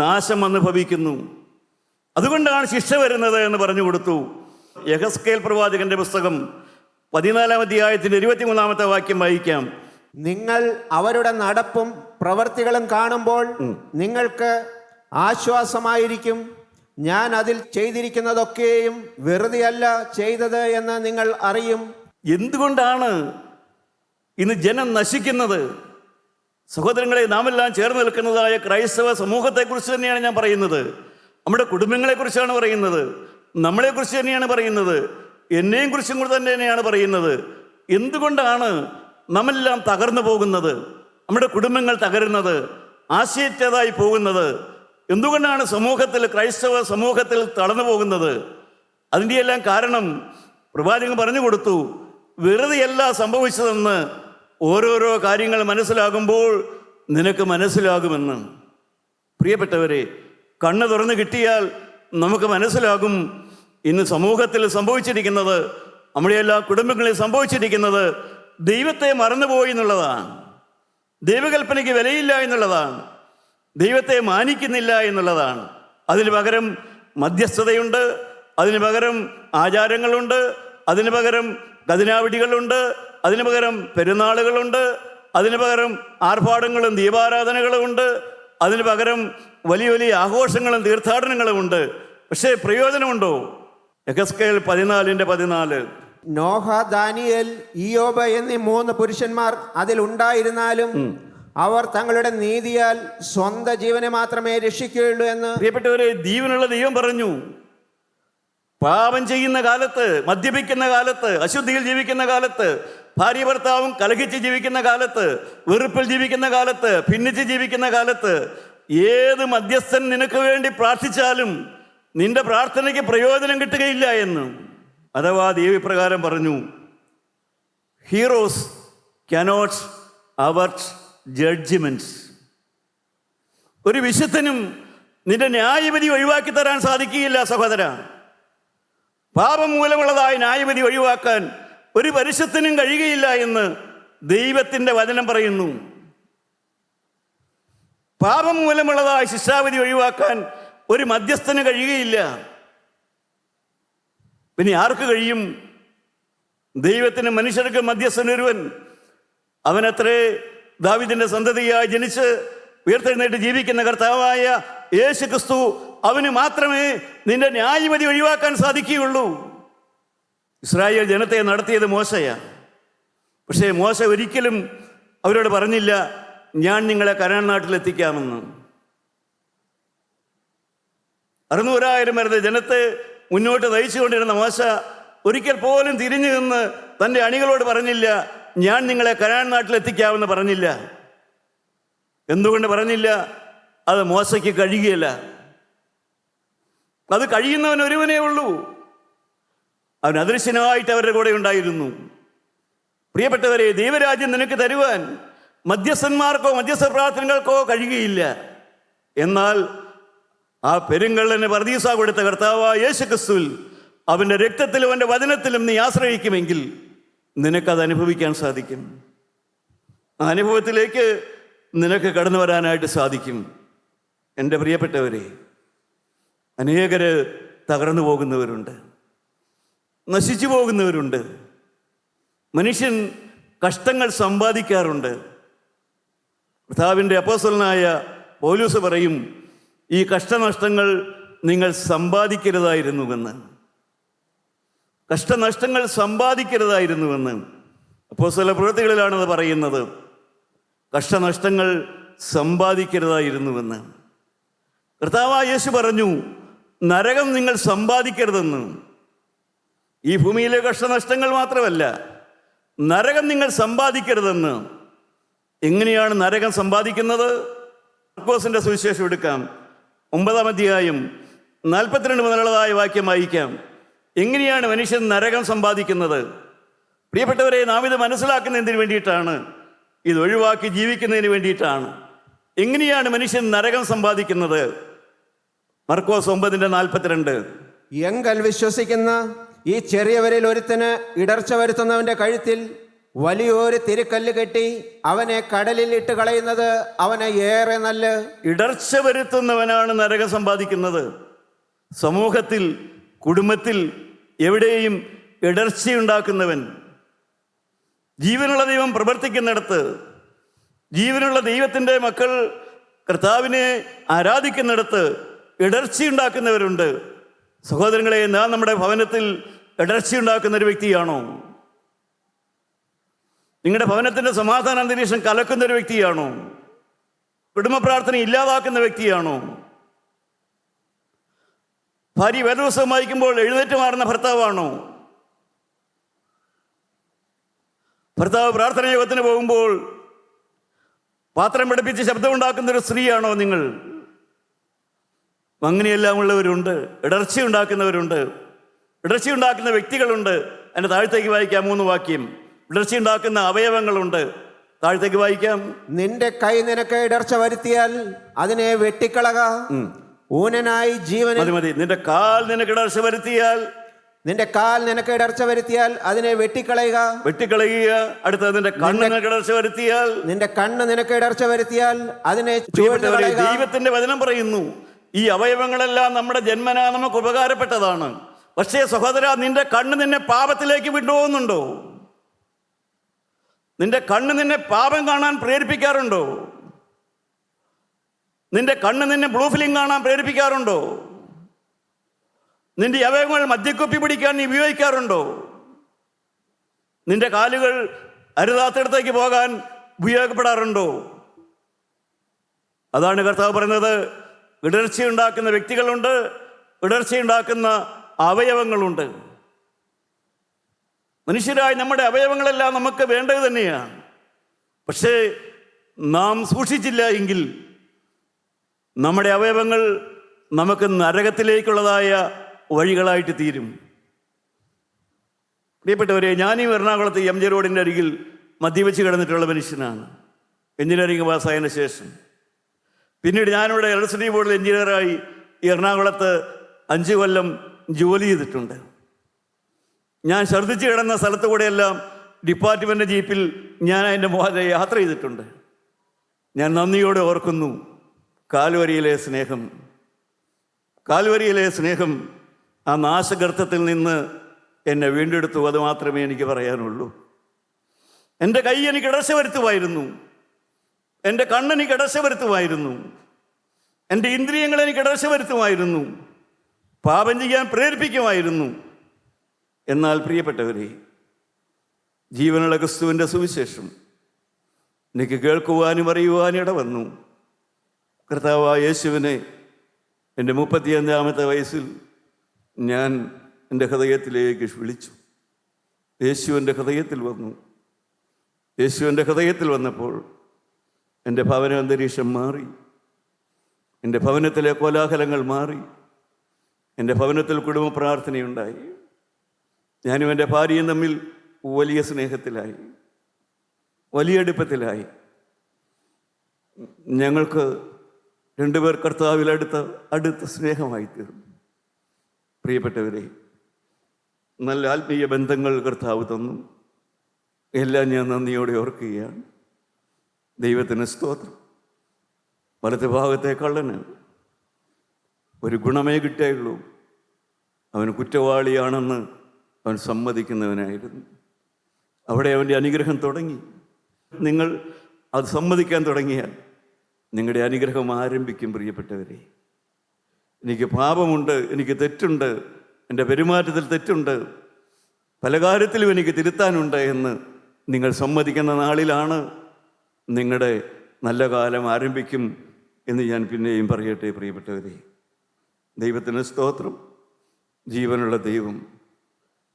നാശം അനുഭവിക്കുന്നു. അതുകൊണ്ടാണ് ശിക്ഷ വരുന്നത് എന്ന് പറഞ്ഞു കൊടുത്തു. യെഹെസ്കേൽ പ്രവാചകന്റെ പുസ്തകം 14-ാം അധ്യായത്തിന്റെ 23-ാമത്തെ വാക്യം വായിക്കാം. നിങ്ങൾ അവരുടെ നടപ്പും പ്രവർത്തികളും കാണുമ്പോൾ നിങ്ങൾക്ക് ആശ്വാസമായിരിക്കും. ഞാൻ അതിൽ ചെയ്തിരിക്കുന്നതൊക്കെയും വെറുതെയല്ല ചെയ്തത് എന്ന് നിങ്ങൾ അറിയും. എന്തുകൊണ്ടാണ് ഇന്ന് ജനം നശിക്കുന്നത്? സഹോദരങ്ങളെ, നാമെല്ലാം ചേർന്ന് നിൽക്കുന്നതായ ക്രൈസ്തവ സമൂഹത്തെക്കുറിച്ച് തന്നെയാണ് ഞാൻ പറയുന്നത്. നമ്മുടെ കുടുംബങ്ങളെക്കുറിച്ചാണ് പറയുന്നത്. നമ്മളെക്കുറിച്ച് തന്നെയാണ് പറയുന്നത്. എന്നെയും കുറിച്ചും കൂടെ തന്നെയാണ് പറയുന്നത്. എന്തുകൊണ്ടാണ് നമ്മളെല്ലാം തകർന്നു പോകുന്നത്? നമ്മുടെ കുടുംബങ്ങൾ തകരുന്നത്, ആശയറ്റതായി പോകുന്നത് എന്തുകൊണ്ടാണ്? സമൂഹത്തിൽ, ക്രൈസ്തവ സമൂഹത്തിൽ തളർന്നു പോകുന്നത്. അതിൻ്റെ എല്ലാം കാരണം പ്രവാചകൻ പറഞ്ഞു കൊടുത്തു. വെറുതെയല്ല സംഭവിച്ചതെന്ന് ഓരോരോ കാര്യങ്ങൾ മനസ്സിലാകുമ്പോൾ നിനക്ക് മനസ്സിലാകുമെന്ന്. പ്രിയപ്പെട്ടവരെ, കണ്ണ് തുറന്ന് കിട്ടിയാൽ നമുക്ക് മനസ്സിലാകും ഇന്ന് സമൂഹത്തിൽ സംഭവിച്ചിരിക്കുന്നത്, നമ്മുടെ എല്ലാ കുടുംബങ്ങളിൽ സംഭവിച്ചിരിക്കുന്നത് ദൈവത്തെ മറന്നുപോയി എന്നുള്ളതാണ്. ദൈവകൽപ്പനയ്ക്ക് വിലയില്ല എന്നുള്ളതാണ്. ദൈവത്തെ മാനിക്കുന്നില്ല എന്നുള്ളതാണ്. അതിന് പകരം മധ്യസ്ഥതയുണ്ട്, അതിന് പകരം ആചാരങ്ങളുണ്ട്, അതിന് പകരം ഖജനാവിടികളുണ്ട്, അതിന് പകരം പെരുന്നാളുകളുണ്ട്, അതിന് പകരം ആർഭാടങ്ങളും ദീപാരാധനകളും ഉണ്ട്, അതിന് പകരം വലിയ വലിയ ആഘോഷങ്ങളും തീർത്ഥാടനങ്ങളും ഉണ്ട്. പക്ഷേ പ്രയോജനമുണ്ടോ? യെഹെസ്കേൽ 14:14. നോഹ, ദാനിയേൽ, ഇയ്യോബ് എന്നീ 3 പുരുഷന്മാർ അതിൽ ഉണ്ടായിരുന്നാലും അവർ തങ്ങളുടെ നീതിയാൽ സ്വന്തം ജീവനെ മാത്രമേ രക്ഷിക്കുകയുള്ളൂ എന്ന്. പ്രിയപ്പെട്ടവരെ, ജീവനുള്ള ദൈവം പറഞ്ഞു, പാപം ചെയ്യുന്ന കാലത്ത്, മദ്യപിക്കുന്ന കാലത്ത്, അശുദ്ധിയിൽ ജീവിക്കുന്ന കാലത്ത്, ഭാര്യ ഭർത്താവും കലഹിച്ച് ജീവിക്കുന്ന കാലത്ത്, വെറുപ്പിൽ ജീവിക്കുന്ന കാലത്ത്, ഭിന്നിച്ച് ജീവിക്കുന്ന കാലത്ത് ഏത് മധ്യസ്ഥൻ നിനക്ക് വേണ്ടി പ്രാർത്ഥിച്ചാലും നിന്റെ പ്രാർത്ഥനയ്ക്ക് പ്രയോജനം കിട്ടുകയില്ല എന്ന്. അഥവാ ദൈവപ്രകാരം പറഞ്ഞു, ഹീറോസ് cannot avert judgments. ഒരു വിശുദ്ധനും നിന്റെ ന്യായവിധി ഒഴിവാക്കി തരാൻ സാധിക്കുകയില്ല സഹോദര. പാപം മൂലമുള്ളതായ ന്യായവിധി ഒഴിവാക്കാൻ ഒരു പരിശുദ്ധനും കഴിയുകയില്ല എന്ന് ദൈവത്തിൻ്റെ വചനം പറയുന്നു. പാപം മൂലമുള്ളതായ ശിക്ഷാവിധി ഒഴിവാക്കാൻ ഒരു മധ്യസ്ഥന് കഴിയുകയില്ല. പിന്നെ ആർക്ക് കഴിയും? ദൈവത്തിന് മനുഷ്യർക്ക് മധ്യസ്ഥനൊരുവൻ, അവനത്രേ ദാവീദിന്റെ സന്തതിയായി ജനിച്ച് ഉയർത്തെഴുന്നേറ്റ് ജീവിക്കുന്ന കർത്താവായ യേശു ക്രിസ്തു. അവന് മാത്രമേ നിന്റെ ന്യായവിധി ഒഴിവാക്കാൻ സാധിക്കുകയുള്ളൂ. ഇസ്രായേൽ ജനത്തെ നടത്തിയത് മോശയാണ്. പക്ഷേ മോശ ഒരിക്കലും അവരോട് പറഞ്ഞില്ല, ഞാൻ നിങ്ങളെ കനാൻ നാട്ടിലെത്തിക്കാമെന്ന്. 600,000 വരുന്ന ജനത്തെ മുന്നോട്ട് നയിച്ചുകൊണ്ടിരുന്ന മോശ ഒരിക്കൽ പോലും തിരിഞ്ഞു നിന്ന് തൻ്റെ അണികളോട് പറഞ്ഞില്ല, ഞാൻ നിങ്ങളെ കനാൻ നാട്ടിലെത്തിക്കാമെന്ന് പറഞ്ഞില്ല. എന്തുകൊണ്ട് പറഞ്ഞില്ല? അത് മോശയ്ക്ക് കഴിയുകയില്ല. അത് കഴിയുന്നവൻ ഒരുവനേ ഉള്ളൂ. അവൻ അദൃശ്യനായിട്ട് അവരുടെ കൂടെ ഉണ്ടായിരുന്നു. പ്രിയപ്പെട്ടവരെ, ദൈവരാജ്യം നിനക്ക് തരുവാൻ മധ്യസ്ഥന്മാർക്കോ മധ്യസ്ഥ പ്രാർത്ഥനകൾക്കോ കഴിയുകയില്ല. എന്നാൽ ആ പെരുങ്കള്ളന് പർദീസ കൊടുത്ത കർത്താവായ യേശു ക്രിസ്തുവിൽ, അവൻ്റെ രക്തത്തിലും അവൻ്റെ വചനത്തിലും നീ ആശ്രയിക്കുമെങ്കിൽ നിനക്കത് അനുഭവിക്കാൻ സാധിക്കും. ആ അനുഭവത്തിലേക്ക് നിനക്ക് കടന്നു വരാനായിട്ട് സാധിക്കും. എൻ്റെ പ്രിയപ്പെട്ടവരെ, അനേകർ തകർന്നു പോകുന്നവരുണ്ട്, നശിച്ചു പോകുന്നവരുണ്ട്. മനുഷ്യൻ കഷ്ടങ്ങൾ സമ്പാദിക്കാറുണ്ട്. കർത്താവിൻ്റെ അപ്പോസ്തലനായ പൗലോസ് പറയും, ഈ കഷ്ടനഷ്ടങ്ങൾ നിങ്ങൾ സമ്പാദിക്കരുതായിരുന്നുവെന്ന്. കഷ്ടനഷ്ടങ്ങൾ സമ്പാദിക്കരുതായിരുന്നുവെന്ന് അപ്പോസ്തല പ്രവൃത്തികളിലാണത് പറയുന്നത്. കഷ്ടനഷ്ടങ്ങൾ സമ്പാദിക്കരുതായിരുന്നുവെന്ന്. കർത്താവായ യേശു പറഞ്ഞു, നരകം നിങ്ങൾ സമ്പാദിക്കരുതെന്ന്. ഈ ഭൂമിയിലെ കഷ്ടനഷ്ടങ്ങൾ മാത്രമല്ല, നരകം നിങ്ങൾ സമ്പാദിക്കരുതെന്ന്. എങ്ങനെയാണ് നരകം സമ്പാദിക്കുന്നത്? മർക്കോസിന്റെ സുവിശേഷം എടുക്കാം, 9-ാം അധ്യായം 42 മുതലുള്ളതായ വാക്യം വായിക്കാം. എങ്ങനെയാണ് മനുഷ്യൻ നരകം സമ്പാദിക്കുന്നത്? പ്രിയപ്പെട്ടവരെ, നാം ഇത് മനസ്സിലാക്കുന്നതിന് വേണ്ടിയിട്ടാണ്, ഇത് ഒഴിവാക്കി ജീവിക്കുന്നതിന് വേണ്ടിയിട്ടാണ്. എങ്ങനെയാണ് മനുഷ്യൻ നരകം സമ്പാദിക്കുന്നത്? മർക്കോസ് 9:42. എങ്കൽ വിശ്വസിക്കുന്ന ഈ ചെറിയവരിൽ ഒരുത്തന് ഇടർച്ച വരുത്തുന്നവന്റെ കഴുത്തിൽ വലിയൊരു തിരുക്കല്ല് കെട്ടി അവനെ കടലിൽ ഇട്ട് കളയുന്നത് അവന് ഏറെ നല്ല. ഇടർച്ച വരുത്തുന്നവനാണ് നരകം സമ്പാദിക്കുന്നത്. സമൂഹത്തിൽ, കുടുംബത്തിൽ എവിടെയും ഇടർച്ചയുണ്ടാക്കുന്നവൻ, ജീവനുള്ള ദൈവം പ്രവർത്തിക്കുന്നിടത്ത്, ജീവനുള്ള ദൈവത്തിൻ്റെ മക്കൾ കർത്താവിനെ ആരാധിക്കുന്നിടത്ത് ഇടർച്ചയുണ്ടാക്കുന്നവരുണ്ട്. സഹോദരങ്ങളെ, നാം നമ്മുടെ ഭവനത്തിൽ ഇടർച്ചയുണ്ടാക്കുന്ന ഒരു വ്യക്തിയാണോ? നിങ്ങളുടെ ഭവനത്തിൻ്റെ സമാധാന അന്തരീക്ഷം കലക്കുന്ന ഒരു വ്യക്തിയാണോ? കുടുംബ പ്രാർത്ഥന ഇല്ലാതാക്കുന്ന വ്യക്തിയാണോ? ഭാര്യ വേദപുസ്തകം വായിക്കുമ്പോൾ എഴുന്നേറ്റ് മാറുന്ന ഭർത്താവാണോ? ഭർത്താവ് പ്രാർത്ഥന യോഗത്തിന് പോകുമ്പോൾ പാത്രം പിടിപ്പിച്ച് ശബ്ദമുണ്ടാക്കുന്ന ഒരു സ്ത്രീയാണോ നിങ്ങൾ? അങ്ങനെയെല്ലാം ഉള്ളവരുണ്ട്, ഇടർച്ചയുണ്ടാക്കുന്നവരുണ്ട്, ഇടർച്ചയുണ്ടാക്കുന്ന വ്യക്തികളുണ്ട്. എൻ്റെ താഴത്തേക്ക് വായിക്കാം 3 വാക്യം. ഇടർച്ചയുണ്ടാക്കുന്ന അവയവങ്ങളുണ്ട്. താഴത്തേക്ക് വായിക്കാം. നിന്റെ കൈ നിനക്ക് ഇടർച്ച വരുത്തിയാൽ അതിനെ വെട്ടിക്കളക. ഊനനായി ജീവനിൽ മതി. നിന്റെ കാൽ നിനക്ക് ഇടർച്ച വരുത്തിയാൽ, നിന്റെ കാൽ നിനക്ക് ഇടർച്ച വരുത്തിയാൽ അതിനെ വെട്ടിക്കളയുക. അടുത്തത് നിന്റെ കണ്ണ് നിനക്ക് ഇടർച്ച വരുത്തിയാൽ, നിന്റെ കണ്ണ് നിനക്ക് ഇടർച്ച വരുത്തിയാൽ അതിനെ ദൈവത്തിന്റെ വചനം പറയുന്നു, ഈ അവയവങ്ങളെല്ലാം നമ്മുടെ ജന്മനാ നമുക്ക് ഉപകാരപ്പെട്ടതാണ്. പക്ഷേ സഹോദര, നിന്റെ കണ്ണ് നിന്നെ പാപത്തിലേക്ക് വിട്ടുപോകുന്നുണ്ടോ? നിന്റെ കണ്ണ് നിന്നെ പാപം കാണാൻ പ്രേരിപ്പിക്കാറുണ്ടോ? നിന്റെ കണ്ണ് നിന്നെ ബ്ലൂ ഫിലിം കാണാൻ പ്രേരിപ്പിക്കാറുണ്ടോ? നിന്റെ അവയവങ്ങൾ മദ്യക്കുപ്പി പിടിക്കാൻ നീ ഉപയോഗിക്കാറുണ്ടോ? നിന്റെ കാലുകൾ അരുതാത്തിടത്തേക്ക് പോകാൻ ഉപയോഗപ്പെടാറുണ്ടോ? അതാണ് കർത്താവ് പറയുന്നത്, ഇടർച്ചയുണ്ടാക്കുന്ന വ്യക്തികളുണ്ട്, ഇടർച്ചയുണ്ടാക്കുന്ന അവയവങ്ങളുണ്ട്. മനുഷ്യരായ നമ്മുടെ അവയവങ്ങളെല്ലാം നമുക്ക് വേണ്ടത് തന്നെയാണ്. പക്ഷേ നാം സൂക്ഷിച്ചില്ല എങ്കിൽ നമ്മുടെ അവയവങ്ങൾ നമുക്ക് നരകത്തിലേക്കുള്ളതായ വഴികളായിട്ട് തീരും. പ്രിയപ്പെട്ടവരെ, ഞാനീ എറണാകുളത്ത് MG റോഡിൻ്റെ അരികിൽ മദ്യവെച്ച് കിടന്നിട്ടുള്ള മനുഷ്യനാണ്. എഞ്ചിനീയറിംഗ് പാസ്സായതിനു ശേഷം പിന്നീട് ഞാനിവിടെ ഇലക്ട്രിസിറ്റി ബോർഡിൽ എഞ്ചിനീയറായി എറണാകുളത്ത് 5 കൊല്ലം ജോലി ചെയ്തിട്ടുണ്ട്. ഞാൻ ഛർദ്ദിച്ച് കിടന്ന സ്ഥലത്തു കൂടെയെല്ലാം ഡിപ്പാർട്ട്മെൻറ്റ് ജീപ്പിൽ ഞാൻ അതിൻ്റെ മുഖത്ത് യാത്ര ചെയ്തിട്ടുണ്ട്. ഞാൻ നന്ദിയോടെ ഓർക്കുന്നു കാൽവരിയിലെ സ്നേഹം. കാൽവരിയിലെ സ്നേഹം ആ നാശഗർത്തത്തിൽ നിന്ന് എന്നെ വീണ്ടെടുത്തു. അത് മാത്രമേ എനിക്ക് പറയാനുള്ളൂ. എൻ്റെ കൈ എനിക്ക് ഇടർച്ച വരുത്തുമായിരുന്നു, എൻ്റെ കണ്ണെനിക്ക് ഇടർച്ച വരുത്തുമായിരുന്നു, എൻ്റെ ഇന്ദ്രിയങ്ങൾ എനിക്ക് ഇടർച്ച വരുത്തുമായിരുന്നു, പാപം ചെയ്യാൻ പ്രേരിപ്പിക്കുമായിരുന്നു. എന്നാൽ പ്രിയപ്പെട്ടവരെ, ജീവനുള്ള ക്രിസ്തുവിൻ്റെ സുവിശേഷം എനിക്ക് കേൾക്കുവാനും അറിയുവാനും ഇടവന്നു. കർത്താവായ യേശുവിനെ എൻ്റെ 35-ാമത്തെ വയസ്സിൽ ഞാൻ എൻ്റെ ഹൃദയത്തിലേക്ക് വിളിച്ചു. യേശു എൻ്റെ ഹൃദയത്തിൽ വന്നു. യേശു എൻ്റെ ഹൃദയത്തിൽ വന്നപ്പോൾ എൻ്റെ ഭവന അന്തരീക്ഷം മാറി, എൻ്റെ ഭവനത്തിലെ കോലാഹലങ്ങൾ മാറി, എൻ്റെ ഭവനത്തിൽ കുടുംബ പ്രാർത്ഥനയുണ്ടായി. ഞാനും എൻ്റെ ഭാര്യയും തമ്മിൽ വലിയ സ്നേഹത്തിലായി, വലിയ അടുപ്പത്തിലായി. ഞങ്ങൾക്ക് 2 പേർ കർത്താവിൽ അടുത്ത സ്നേഹമായി തീർന്നു. പ്രിയപ്പെട്ടവരെ, നല്ല ആത്മീയ ബന്ധങ്ങൾ കർത്താവ് തന്നു. എല്ലാം ഞാൻ നന്ദിയോടെ ഓർക്കുകയാണ്. ദൈവത്തിന് സ്തോത്രം. വലത്തെ ഭാഗത്തെ കള്ളന് ഒരു ഗുണമേ കിട്ടിയുള്ളൂ, അവൻ കുറ്റവാളിയാണെന്ന് അവൻ സമ്മതിക്കുന്നവനായിരുന്നു. അവിടെ അവൻ്റെ അനുഗ്രഹം തുടങ്ങി. നിങ്ങൾ അത് സമ്മതിക്കാൻ തുടങ്ങിയാൽ നിങ്ങളുടെ അനുഗ്രഹം ആരംഭിക്കും. പ്രിയപ്പെട്ടവരെ, എനിക്ക് പാപമുണ്ട്, എനിക്ക് തെറ്റുണ്ട്, എൻ്റെ പെരുമാറ്റത്തിൽ തെറ്റുണ്ട്, പല കാര്യത്തിലും എനിക്ക് തിരുത്താനുണ്ട് എന്ന് നിങ്ങൾ സമ്മതിക്കുന്ന നാളിലാണ് നിങ്ങളുടെ നല്ല കാലം ആരംഭിക്കും എന്ന് ഞാൻ പിന്നെയും പറയട്ടെ. പ്രിയപ്പെട്ടവരെ, ദൈവത്തിന് സ്തോത്രം. ജീവനുള്ള ദൈവം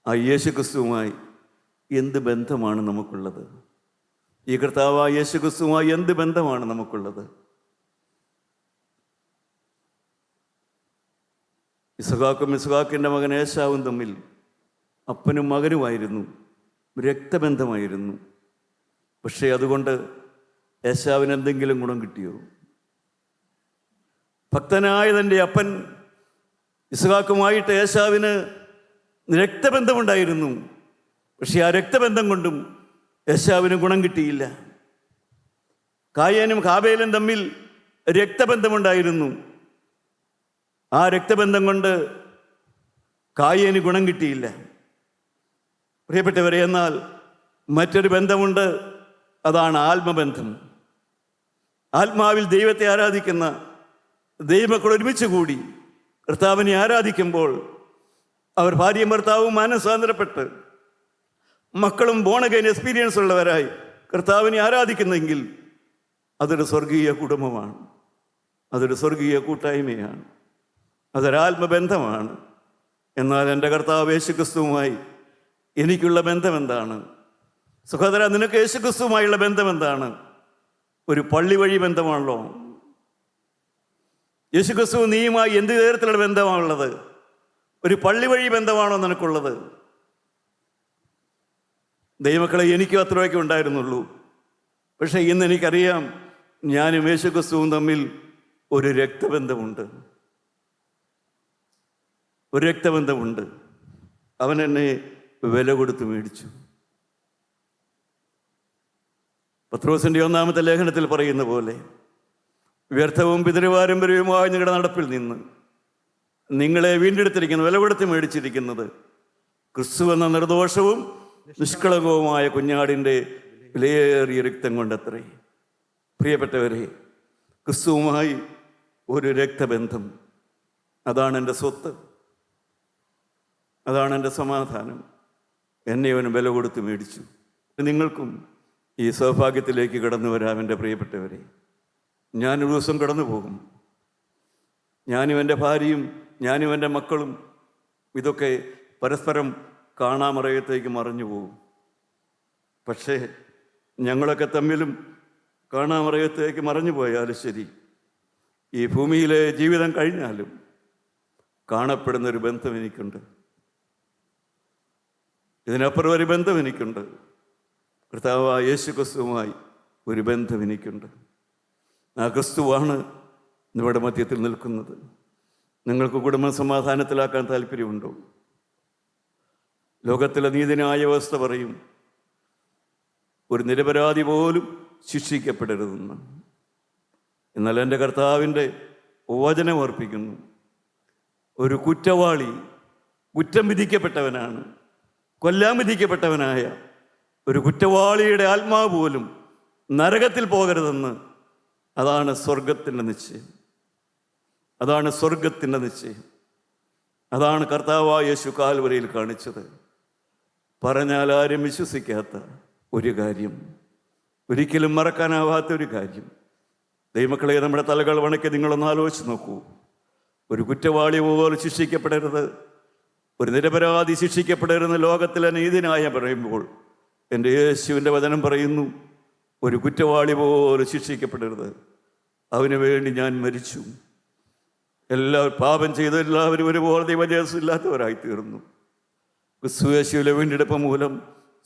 ആ യേശു ക്രിസ്തുവുമായി എന്ത് ബന്ധമാണ് നമുക്കുള്ളത്? ഈ കർത്താവായ യേശു ക്രിസ്തുവുമായി എന്ത് ബന്ധമാണ് നമുക്കുള്ളത്? ഇസ്ഹാക്കും ഇസ്ഹാക്കിൻ്റെ മകൻ ഏശാവും തമ്മിൽ അപ്പനും മകനുമായിരുന്നു, രക്തബന്ധമായിരുന്നു. പക്ഷേ അതുകൊണ്ട് ഏശാവിന് എന്തെങ്കിലും ഗുണം കിട്ടിയോ? ഭക്തനായ തൻ്റെ അപ്പൻ ഇസ്ഹാക്കുമായിട്ട് ഏശാവിന് രക്തബന്ധമുണ്ടായിരുന്നു. പക്ഷെ ആ രക്തബന്ധം കൊണ്ടും ഏശാവിന് ഗുണം കിട്ടിയില്ല. കായേനും ഹാബേലും തമ്മിൽ രക്തബന്ധമുണ്ടായിരുന്നു. ആ രക്തബന്ധം കൊണ്ട് കായേന് ഗുണം കിട്ടിയില്ല. പ്രിയപ്പെട്ടവരെ, എന്നാൽ മറ്റൊരു ബന്ധമുണ്ട്, അതാണ് ആത്മബന്ധം. ആത്മാവിൽ ദൈവത്തെ ആരാധിക്കുന്ന ദൈവമക്കൾ ഒരുമിച്ച് കൂടി കർത്താവിനെ ആരാധിക്കുമ്പോൾ അവർ ഭാര്യയും ഭർത്താവും മാനസാന്തരപ്പെട്ട് മക്കളും ബോൺ അഗൈൻ എക്സ്പീരിയൻസ് ഉള്ളവരായി കർത്താവിനെ ആരാധിക്കുന്നെങ്കിൽ അതൊരു സ്വർഗീയ കുടുംബമാണ്, അതൊരു സ്വർഗീയ കൂട്ടായ്മയാണ്, അതൊരാത്മബന്ധമാണ്. എന്നാൽ എൻ്റെ കർത്താവ് യേശുക്രിസ്തുവുമായി എനിക്കുള്ള ബന്ധം എന്താണ്? സഹോദര, നിനക്ക് യേശുക്രിസ്തുവുമായുള്ള ബന്ധം എന്താണ്? ഒരു പള്ളി വഴി ബന്ധമാണല്ലോ. യേശുക്രിസ്തു നീയുമായി എന്ത് തരത്തിലുള്ള ബന്ധമാണുള്ളത്? ഒരു പള്ളി വഴി ബന്ധമാണോ നിനക്കുള്ളത്? ദൈവമക്കളെ, എനിക്കും അത്രയൊക്കെ ഉണ്ടായിരുന്നുള്ളൂ. പക്ഷേ ഇന്ന് എനിക്കറിയാം, ഞാനും യേശുക്രിസ്തുവും തമ്മിൽ ഒരു രക്തബന്ധമുണ്ട്, ഒരു രക്തബന്ധമുണ്ട്. അവൻ എന്നെ വില കൊടുത്ത് മേടിച്ചു. പത്രോസിൻ്റെ 1-ാമത്തെ ലേഖനത്തിൽ പറയുന്ന പോലെ, വ്യർത്ഥവും പിതൃപാരമ്പര്യവുമായ നിങ്ങളുടെ നടപ്പിൽ നിന്ന് നിങ്ങളെ വീണ്ടെടുത്തിരിക്കുന്ന, വില കൊടുത്ത് മേടിച്ചിരിക്കുന്നത് ക്രിസ്തു എന്ന നിർദോഷവും നിഷ്കളങ്കവുമായ കുഞ്ഞാടിൻ്റെ വിലയേറിയ രക്തം കൊണ്ടത്രേ. പ്രിയപ്പെട്ടവരെ, ക്രിസ്തുവുമായി ഒരു രക്തബന്ധം, അതാണ് എൻ്റെ സ്വത്ത്, അതാണ് എൻ്റെ സമാധാനം. എന്നെ അവന് വില കൊടുത്ത് മേടിച്ചു. നിങ്ങൾക്കും ഈ സൗഭാഗ്യത്തിലേക്ക് കടന്നു വരാം എൻ്റെ പ്രിയപ്പെട്ടവരെ. ഞാനൊരു ദിവസം കടന്നു പോകും. ഞാനും എൻ്റെ ഭാര്യയും ഞാനും എൻ്റെ മക്കളും ഇതൊക്കെ പരസ്പരം കാണാമറയത്തേക്ക് മറഞ്ഞു പോകും. പക്ഷേ ഞങ്ങളൊക്കെ തമ്മിലും കാണാമറയത്തേക്ക് മറഞ്ഞു പോയാലും ശരി, ഈ ഭൂമിയിലെ ജീവിതം കഴിഞ്ഞാലും കാണപ്പെടുന്നൊരു ബന്ധം എനിക്കുണ്ട്. ഇതിനപ്പുറം ഒരു ബന്ധം എനിക്കുണ്ട്. കർത്താവായ യേശു ക്രിസ്തുവുമായി ഒരു ബന്ധം എനിക്കുണ്ട്. ആ ക്രിസ്തുവാണ് നമ്മുടെ മധ്യത്തിൽ നിൽക്കുന്നത്. നിങ്ങൾക്ക് കുടുംബ സമാധാനത്തിലാക്കാൻ താല്പര്യമുണ്ടോ? ലോകത്തിലെ നീതിന്യായ വ്യവസ്ഥ പറയും ഒരു നിരപരാധി പോലും ശിക്ഷിക്കപ്പെടരുതെന്ന്. എന്നാൽ എൻ്റെ കർത്താവിൻ്റെ വചനം അർപ്പിക്കുന്നു, ഒരു കുറ്റവാളി, കുറ്റം വിധിക്കപ്പെട്ടവനാണ്, കൊല്ലാൻ വിധിക്കപ്പെട്ടവനായ ഒരു കുറ്റവാളിയുടെ ആത്മാവ് പോലും നരകത്തിൽ പോകരുതെന്ന്. അതാണ് സ്വർഗത്തിൻ്റെ നിശ്ചയം. അതാണ് സ്വർഗത്തിൻ്റെ നിശ്ചയം. അതാണ് കർത്താവായ യേശു കാൽവരിയിൽ കാണിച്ചത്. പറഞ്ഞാൽ ആരും വിശ്വസിക്കാത്ത ഒരു കാര്യം, ഒരിക്കലും മറക്കാനാവാത്ത ഒരു കാര്യം. ദൈവമക്കളെ, നമ്മുടെ തലകൾ വണക്കി നിങ്ങളൊന്ന് ആലോചിച്ച് നോക്കൂ. ഒരു കുറ്റവാളി പോലെ ശിക്ഷിക്കപ്പെടരുത്, ഒരു നിരപരാധി ശിക്ഷിക്കപ്പെടരുതെന്ന് ലോകത്തിലെ നീതിന്യായം പറയുമ്പോൾ എൻ്റെ യേശുവിൻ്റെ വചനം പറയുന്നു, ഒരു കുറ്റവാളി പോലെ ശിക്ഷിക്കപ്പെടരുത്. അവന് വേണ്ടി ഞാൻ മരിച്ചു. പാപം ചെയ്ത എല്ലാവരും ഒരുപോലെ ദൈവജയസില്ലാത്തവരായി തീർന്നു. ക്രിസ്തു യേശുവിലെ വീണ്ടെടുപ്പ് മൂലം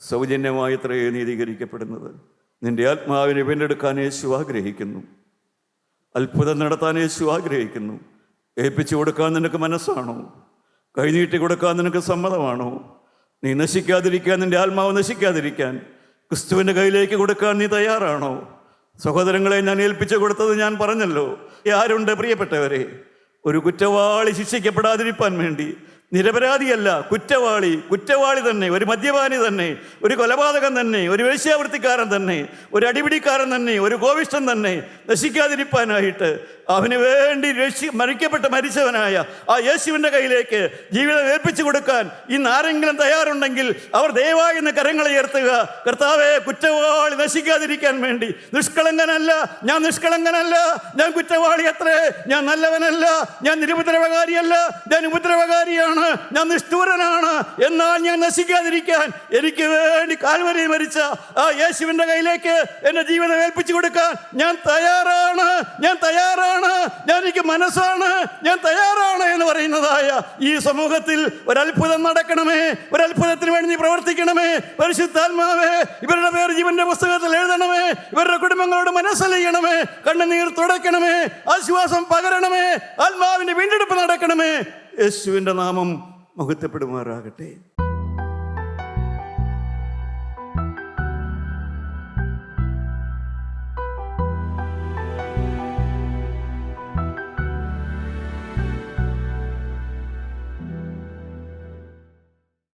സൗജന്യമായി എത്രയേ നീതീകരിക്കപ്പെടുന്നത്. നിന്റെ ആത്മാവിനെ വീണ്ടെടുക്കാൻ യേശു ആഗ്രഹിക്കുന്നു. അത്ഭുതം നടത്താൻ യേശു ആഗ്രഹിക്കുന്നു. ഏൽപ്പിച്ചു കൊടുക്കാൻ നിനക്ക് മനസ്സാണോ? കൈനീട്ടി കൊടുക്കാൻ നിനക്ക് സമ്മതമാണോ? നീ നശിക്കാതിരിക്കാൻ, നിന്റെ ആത്മാവ് നശിക്കാതിരിക്കാൻ ക്രിസ്തുവിൻ്റെ കയ്യിലേക്ക് കൊടുക്കാൻ നീ തയ്യാറാണോ? സഹോദരങ്ങളെ, ഞാൻ ഏൽപ്പിച്ചു കൊടുത്തത് ഞാൻ പറഞ്ഞല്ലോ. ആരുണ്ട് പ്രിയപ്പെട്ടവരെ? ഒരു കുറ്റവാളി ശിക്ഷിക്കപ്പെടാതിരിക്കാൻ വേണ്ടി, നിരപരാധിയല്ല, കുറ്റവാളി തന്നെ, ഒരു മദ്യപാനി തന്നെ, ഒരു കൊലപാതകൻ തന്നെ, ഒരു വേശ്യാവൃത്തിക്കാരൻ തന്നെ, ഒരു അടിപിടിക്കാരൻ തന്നെ, ഒരു കോവിഷ്ടൻ തന്നെ നശിക്കാതിരിക്കാനായിട്ട് അവന് വേണ്ടി മരിച്ചവനായ ആ യേശുവിൻ്റെ കയ്യിലേക്ക് ജീവിതം ഏൽപ്പിച്ചു കൊടുക്കാൻ ഇന്ന് ആരെങ്കിലും തയ്യാറുണ്ടെങ്കിൽ അവർ ദയവായി ഇന്ന് കരങ്ങളെ ഉയർത്തുക. കർത്താവേ, കുറ്റവാളി നശിക്കാതിരിക്കാൻ വേണ്ടി. നിഷ്കളങ്കനല്ല, ഞാൻ കുറ്റവാളി അത്രേ, ഞാൻ നല്ലവനല്ല, ഞാൻ നിരുപദ്രവകാരിയല്ല, ഞാൻ ഉപദ്രവകാരിയാണ്, ഞാൻ നിഷ്ഠൂരനാണ്. എന്നാൽ ഞാൻ നശിക്കാതിരിക്കാൻ എനിക്ക് വേണ്ടി കാൽവരിയിൽ മരിച്ച ആ യേശുവിൻ്റെ കയ്യിലേക്ക് എൻ്റെ ജീവിതം ഏൽപ്പിച്ചു കൊടുക്കാൻ ഞാൻ തയ്യാറാണ്, എനിക്ക് മനസ്സാണ്, ഞാൻ തയ്യാറാണ് എന്ന് പറയുന്നതായ ഈ സമൂഹത്തിൽ ഒരത്ഭുതം നടക്കണമേ, ഒരത്ഭുതത്തിന് വേണ്ടി നീ പ്രവർത്തിക്കണമേ. പരിശുദ്ധാത്മാവേ, ഇവരുടെ പേര് ജീവന്റെ പുസ്തകത്തിൽ എഴുതണമേ, ഇവരുടെ കുടുംബങ്ങളോട് മനസ്സലിയണമേ, കണ്ണുനീർ തുടയ്ക്കണമേ, ആശ്വാസം പകരണമേ, ആത്മാവിന്റെ വീണ്ടെടുപ്പ് നടക്കണമേ. യേശുവിൻ്റെ നാമം മഹത്വപ്പെടുമാറാകട്ടെ.